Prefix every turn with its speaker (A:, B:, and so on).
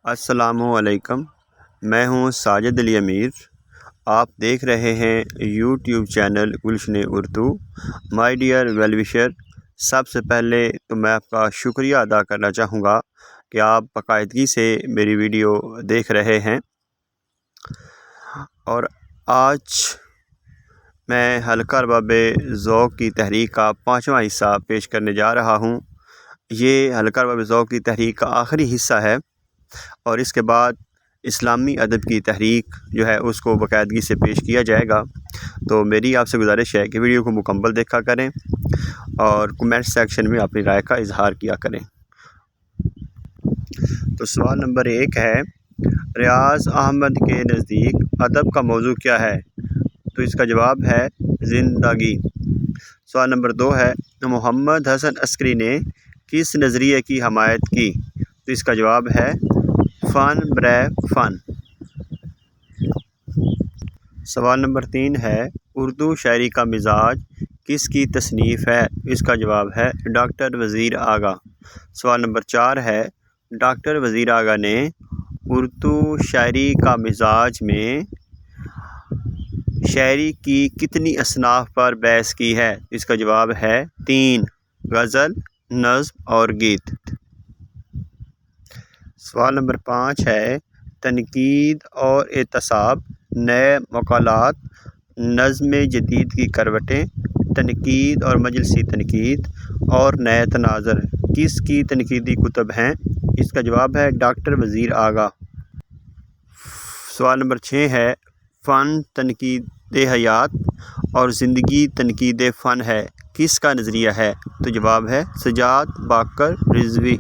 A: السلام علیکم، میں ہوں ساجد علی امیر۔ آپ دیکھ رہے ہیں YouTube channel Gulshan Urdu. My dear well wisher, سب سے پہلے تو میں آپ کا شکریہ ادا کرنا چاہوں گا کہ آپ باقاعدگی سے میری ویڈیو دیکھ رہے ہیں۔ اور آج میں حلقہ ارباب ذوق کی تحریک کا 5واں حصہ پیش کرنے جا رہا ہوں۔ یہ حلقہ ارباب ذوق کی تحریک کا آخری حصہ ہے، اور اس کے بعد اسلامی ادب کی تحریک جو ہے اس کو باقاعدگی سے پیش کیا جائے گا۔ تو میری آپ سے گزارش ہے کہ ویڈیو کو مکمل دیکھا کریں اور کمنٹ سیکشن میں اپنی رائے کا اظہار کیا کریں۔ تو سوال نمبر 1 ہے، ریاض احمد کے نزدیک ادب کا موضوع کیا ہے؟ تو اس کا جواب ہے زندگی۔ سوال نمبر 2 ہے، محمد حسن عسکری نے کس نظریے کی حمایت کی؟ تو اس کا جواب ہے فن برائے فن۔ سوال نمبر 3 ہے، اردو شاعری کا مزاج کس کی تصنیف ہے؟ اس کا جواب ہے ڈاکٹر وزیر آغا۔ سوال نمبر 4 ہے، ڈاکٹر وزیر آغا نے اردو شاعری کا مزاج میں شاعری کی کتنی اصناف پر بحث کی ہے؟ اس کا جواب ہے 3، غزل، نظم اور گیت۔ سوال نمبر 5 ہے، تنقید اور اعتصاب، نئے مقالات، نظم جدید کی کروٹیں، تنقید اور مجلسی تنقید اور نئے تناظر کس کی تنقیدی کتب ہیں؟ اس کا جواب ہے ڈاکٹر وزیر آغا۔ سوال نمبر 6 ہے، فن تنقید حیات اور زندگی تنقید فن ہے، کس کا نظریہ ہے؟ تو جواب ہے سجاد باقر رضوی۔